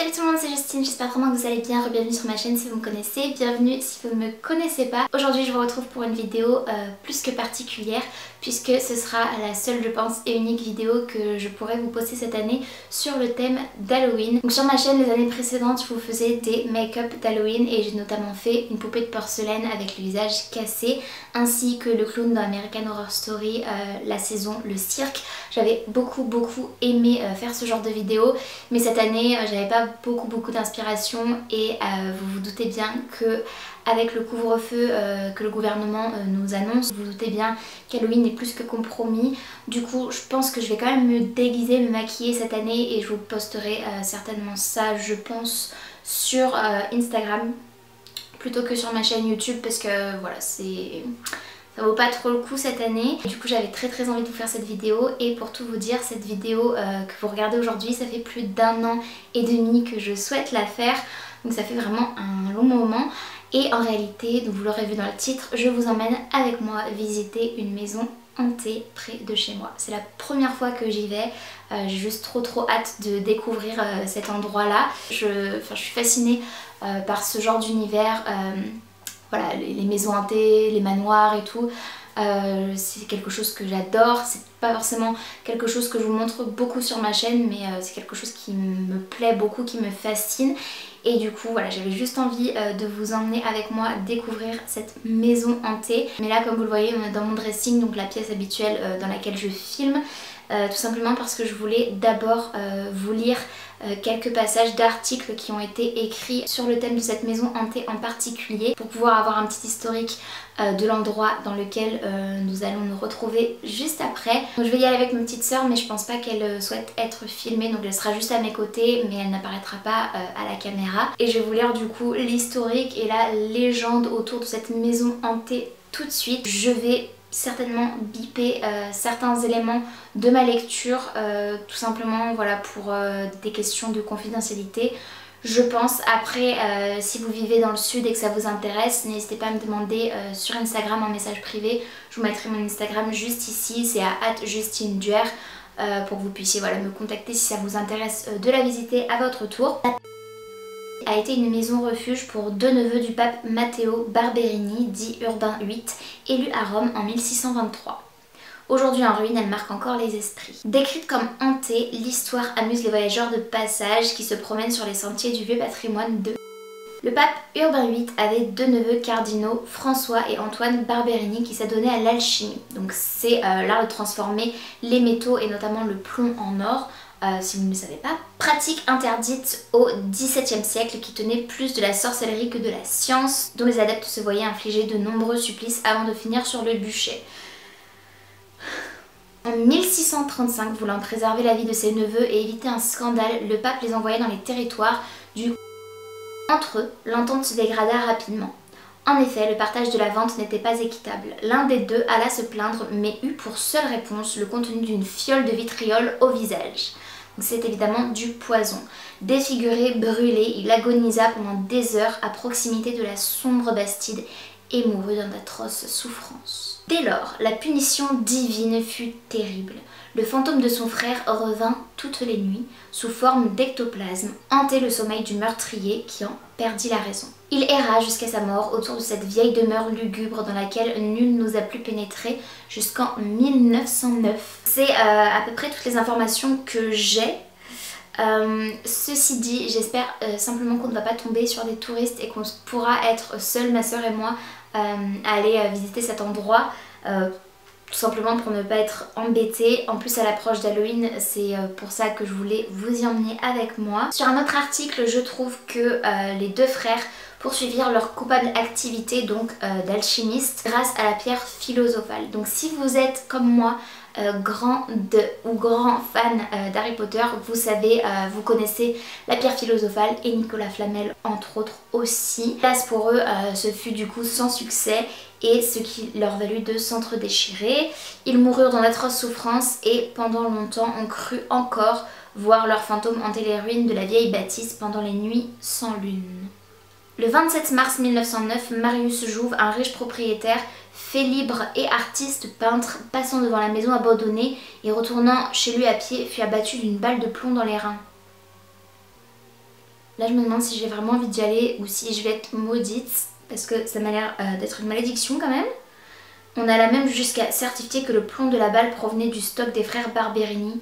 Salut tout le monde, c'est Justine, j'espère vraiment que vous allez bien. Bienvenue sur ma chaîne si vous me connaissez, bienvenue si vous ne me connaissez pas. Aujourd'hui je vous retrouve pour une vidéo plus que particulière puisque ce sera la seule, je pense, et unique vidéo que je pourrais vous poster cette année sur le thème d'Halloween. Donc sur ma chaîne les années précédentes je vous faisais des make-up d'Halloween et j'ai notamment fait une poupée de porcelaine avec le visage cassé ainsi que le clown dans American Horror Story, la saison Le Cirque. J'avais beaucoup aimé faire ce genre de vidéo, mais cette année j'avais pas beaucoup d'inspiration et vous vous doutez bien que avec le couvre-feu que le gouvernement nous annonce, vous vous doutez bien qu'Halloween est plus que compromis. Du coup je pense que je vais quand même me déguiser, me maquiller cette année et je vous posterai certainement ça, je pense, sur Instagram plutôt que sur ma chaîne YouTube parce que voilà, ça vaut pas trop le coup cette année. Du coup j'avais très envie de vous faire cette vidéo et pour tout vous dire, cette vidéo que vous regardez aujourd'hui, ça fait plus d'1 an et demi que je souhaite la faire, donc ça fait vraiment un long moment. Et en réalité, donc vous l'aurez vu dans le titre, je vous emmène avec moi visiter une maison hantée près de chez moi. C'est la première fois que j'y vais, j'ai juste trop hâte de découvrir cet endroit là. Je suis fascinée par ce genre d'univers. Voilà, les maisons hantées, les manoirs et tout, c'est quelque chose que j'adore. C'est pas forcément quelque chose que je vous montre beaucoup sur ma chaîne, mais c'est quelque chose qui me plaît beaucoup, qui me fascine. Et du coup voilà, j'avais juste envie de vous emmener avec moi découvrir cette maison hantée. Mais là comme vous le voyez, on est dans mon dressing, donc la pièce habituelle dans laquelle je filme. Tout simplement parce que je voulais d'abord vous lire quelques passages d'articles qui ont été écrits sur le thème de cette maison hantée en particulier pour pouvoir avoir un petit historique de l'endroit dans lequel nous allons nous retrouver juste après. Donc je vais y aller avec ma petite soeur, mais je pense pas qu'elle souhaite être filmée, donc elle sera juste à mes côtés mais elle n'apparaîtra pas à la caméra. Et je vais vous lire du coup l'historique et la légende autour de cette maison hantée tout de suite. Je vais certainement biper certains éléments de ma lecture tout simplement voilà pour des questions de confidentialité je pense. Après si vous vivez dans le sud et que ça vous intéresse, n'hésitez pas à me demander sur Instagram en message privé. Je vous mettrai mon Instagram juste ici, c'est à @JustineDuer pour que vous puissiez voilà, me contacter si ça vous intéresse de la visiter à votre tour. A été une maison refuge pour deux neveux du pape Matteo Barberini, dit Urbain VIII, élu à Rome en 1623. Aujourd'hui en ruine, elle marque encore les esprits. Décrite comme hantée, l'histoire amuse les voyageurs de passage qui se promènent sur les sentiers du vieux patrimoine de... Le pape Urbain VIII avait deux neveux cardinaux, François et Antoine Barberini, qui s'adonnaient à l'alchimie. Donc c'est l'art de transformer les métaux et notamment le plomb en or. Si vous ne le savez pas, pratique interdite au XVIIe siècle qui tenait plus de la sorcellerie que de la science, dont les adeptes se voyaient infliger de nombreux supplices avant de finir sur le bûcher. En 1635, voulant préserver la vie de ses neveux et éviter un scandale, le pape les envoya dans les territoires du... Entre eux, l'entente se dégrada rapidement. En effet, le partage de la vente n'était pas équitable. L'un des deux alla se plaindre mais eut pour seule réponse le contenu d'une fiole de vitriol au visage. C'est évidemment du poison. Défiguré, brûlé, il agonisa pendant des heures à proximité de la sombre Bastide et mourut dans d'atroces souffrances. Dès lors, la punition divine fut terrible. Le fantôme de son frère revint toutes les nuits, sous forme d'ectoplasme, hanter le sommeil du meurtrier qui en perdit la raison. Il erra jusqu'à sa mort autour de cette vieille demeure lugubre dans laquelle nul n'osa plus pénétrer jusqu'en 1909. C'est à peu près toutes les informations que j'ai. Ceci dit, j'espère simplement qu'on ne va pas tomber sur des touristes et qu'on pourra être seule, ma soeur et moi, à aller visiter cet endroit. Tout simplement pour ne pas être embêtée. En plus à l'approche d'Halloween, c'est pour ça que je voulais vous y emmener avec moi. Sur un autre article, je trouve que les deux frères poursuivirent leur coupable activité donc d'alchimiste grâce à la pierre philosophale. Donc si vous êtes comme moi grand fan d'Harry Potter, vous savez, vous connaissez la pierre philosophale et Nicolas Flamel entre autres aussi. Hélas pour eux, ce fut du coup sans succès et ce qui leur valut de s'entre-déchirer. Ils moururent dans d'atroces souffrances et pendant longtemps on crut encore voir leurs fantômes hanter les ruines de la vieille bâtisse pendant les nuits sans lune. Le 27 mars 1909, Marius Jouve, un riche propriétaire, fait libre et artiste peintre, passant devant la maison abandonnée et retournant chez lui à pied, fut abattu d'une balle de plomb dans les reins. Là je me demande si j'ai vraiment envie d'y aller ou si je vais être maudite parce que ça m'a l'air d'être une malédiction quand même. On a la même jusqu'à certifier que le plomb de la balle provenait du stock des frères Barberini.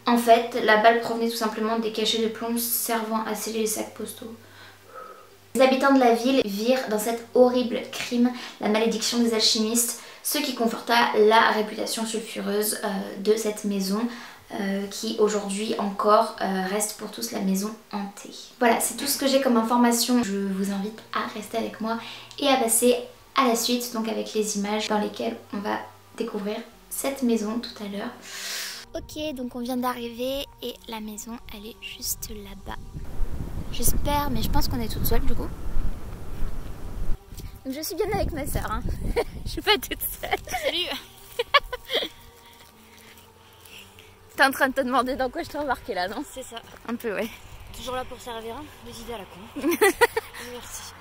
En fait, la balle provenait tout simplement des cachets de plomb servant à sceller les sacs postaux. Les habitants de la ville virent dans cet horrible crime la malédiction des alchimistes, ce qui conforta la réputation sulfureuse de cette maison qui aujourd'hui encore reste pour tous la maison hantée. Voilà, c'est tout ce que j'ai comme information. Je vous invite à rester avec moi et à passer à la suite, donc avec les images dans lesquelles on va découvrir cette maison tout à l'heure. Ok, donc on vient d'arriver et la maison elle est juste là-bas. J'espère, mais je pense qu'on est toute seule du coup. Donc je suis bien avec ma soeur, hein. Je suis pas toute seule. Salut. T'es en train de te demander dans quoi je t'ai remarqué là, non? C'est ça. Un peu, ouais. Toujours là pour servir, hein. Des idées à la con. Merci.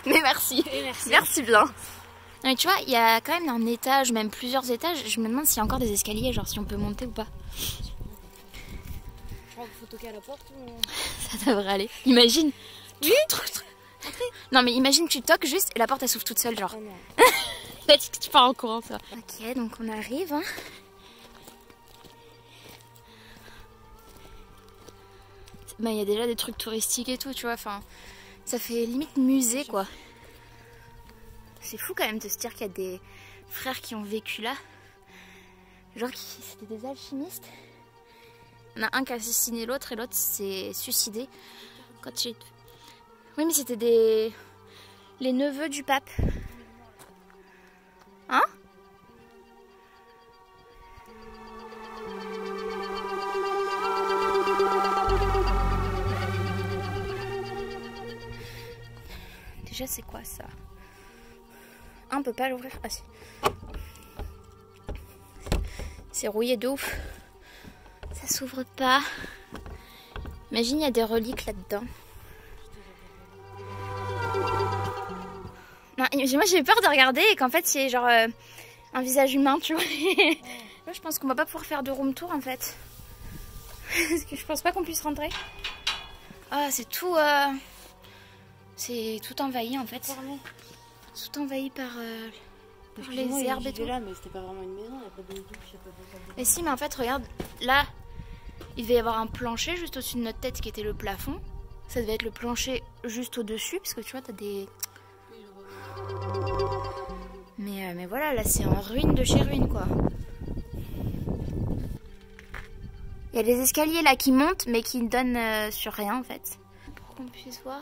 Mais merci. Et merci. Merci bien. Non mais tu vois, il y a quand même un étage, même plusieurs étages. Je me demande s'il y a encore des escaliers, genre si on peut monter ou pas. Je crois qu'il faut toquer à la porte ou... Ça devrait aller. Imagine. Oui. Non mais imagine tu toques juste et la porte elle s'ouvre toute seule genre. Oh non. Peut-être que tu pars en courant ça. Ok, donc on arrive. Hein. Bah il y a déjà des trucs touristiques et tout, tu vois. Enfin, ça fait limite musée quoi. C'est fou quand même de se dire qu'il y a des frères qui ont vécu là. Genre c'était des alchimistes. Il y en a un qui a assassiné l'autre et l'autre s'est suicidé. Quand j'ai... Oui mais c'était les neveux du pape. Hein? Déjà c'est quoi ça? On peut pas l'ouvrir. Ah si. C'est rouillé de ouf. Ça s'ouvre pas. Imagine il y a des reliques là-dedans. Non, moi j'ai peur de regarder et qu'en fait c'est genre un visage humain, tu vois. Là je pense qu'on va pas pouvoir faire de room tour en fait. Parce que je pense pas qu'on puisse rentrer. Ah c'est tout envahi en fait. Tout envahi par les herbes et tout. Là, mais c'était pas vraiment une maison, il n'y a pas de douche, il n'y a pas de... Mais si, mais en fait, regarde, là, il devait y avoir un plancher juste au-dessus de notre tête qui était le plafond. Ça devait être le plancher juste au-dessus, parce que tu vois, t'as des... Mais voilà, là, c'est en ruine de chez ruine, quoi. Il y a des escaliers là qui montent, mais qui ne donnent sur rien, en fait. Pour qu'on puisse voir.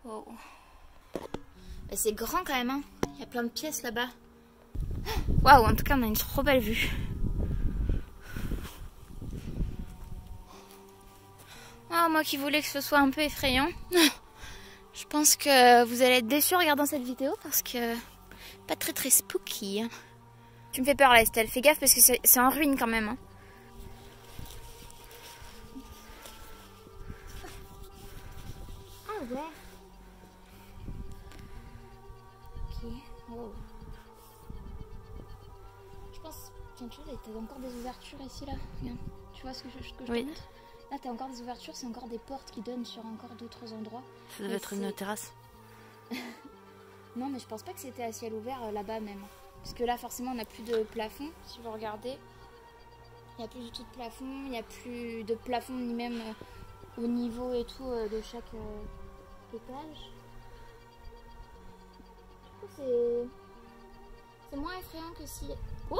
Wow. C'est grand quand même, hein. Il y a plein de pièces là-bas. Waouh, en tout cas on a une trop belle vue. Oh, moi qui voulais que ce soit un peu effrayant. Je pense que vous allez être déçus en regardant cette vidéo parce que pas très spooky. Hein. Tu me fais peur là Estelle, fais gaffe parce que c'est en ruine quand même. Hein. Ah ouais. Wow. Je pense, tiens, tu vois, t'as encore des ouvertures ici là. Regarde. Tu vois ce que je te montre? Là, t'as encore des ouvertures, c'est encore des portes qui donnent sur encore d'autres endroits. Ça devait être une terrasse. Non, mais je pense pas que c'était à ciel ouvert là-bas même. Parce que là, forcément, on n'a plus de plafond. Si vous regardez, il n'y a plus du tout de plafond. Il n'y a plus de plafond ni même au niveau et tout de chaque étage. C'est moins effrayant que si... Oh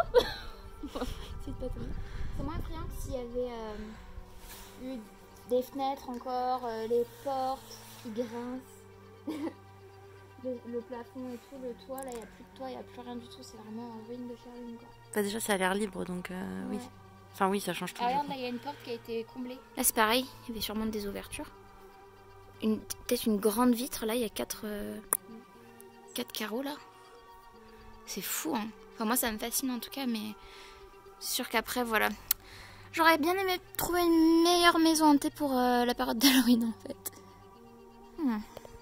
c'est moins effrayant que s'il y avait eu des fenêtres encore, les portes qui grincent, le plafond et tout, le toit, là il n'y a plus de toit, il n'y a plus rien du tout, c'est vraiment en ruine de chez ruine quoi. Bah déjà ça a l'air libre donc ouais. Oui. Enfin oui ça change tout. Ah, regarde là il y a une porte qui a été comblée. Là c'est pareil, il y avait sûrement des ouvertures. Peut-être une grande vitre, là il y a 4 carreaux là. C'est fou hein. Enfin moi ça me fascine en tout cas mais c'est sûr qu'après voilà. J'aurais bien aimé trouver une meilleure maison hantée pour la période d'Halloween en fait.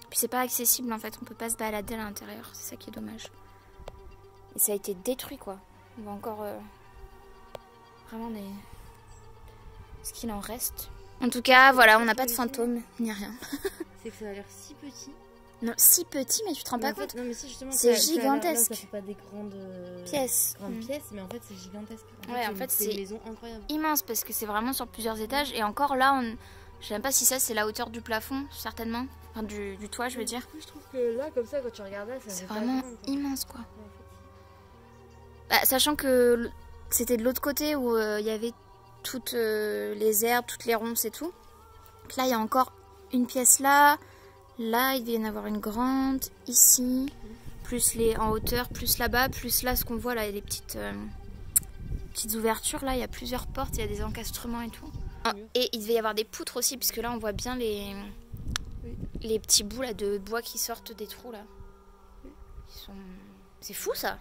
Puis c'est pas accessible en fait, on peut pas se balader à l'intérieur, c'est ça qui est dommage. Et ça a été détruit quoi. On voit encore vraiment ce qu'il en reste. En tout cas, voilà, on n'a pas de fantômes, ni rien. C'est que ça a l'air si petit. Non, si petit, mais tu te rends pas compte? Non, mais si, justement, c'est ça gigantesque. Ça fait pas des grandes pièces, pièces, mais en fait c'est gigantesque. En fait c'est une maison incroyable. Immense parce que c'est vraiment sur plusieurs étages. Et encore là, je sais même pas si ça c'est la hauteur du plafond, certainement. Enfin, du toit, je veux dire. Je trouve que là, comme ça, quand tu regardes là, ça c'est fait vraiment pas grand, immense quoi. Bah, sachant que c'était de l'autre côté où il y avait toutes les herbes, toutes les ronces et tout. Donc là, il y a encore une pièce là. Là, il devait y en avoir une grande, ici, plus les en hauteur, plus là-bas, plus là, ce qu'on voit là, il y a des petites ouvertures là, il y a plusieurs portes, il y a des encastrements et tout. Et il devait y avoir des poutres aussi, puisque là, on voit bien les petits bouts là de bois qui sortent des trous là. C'est fou ça.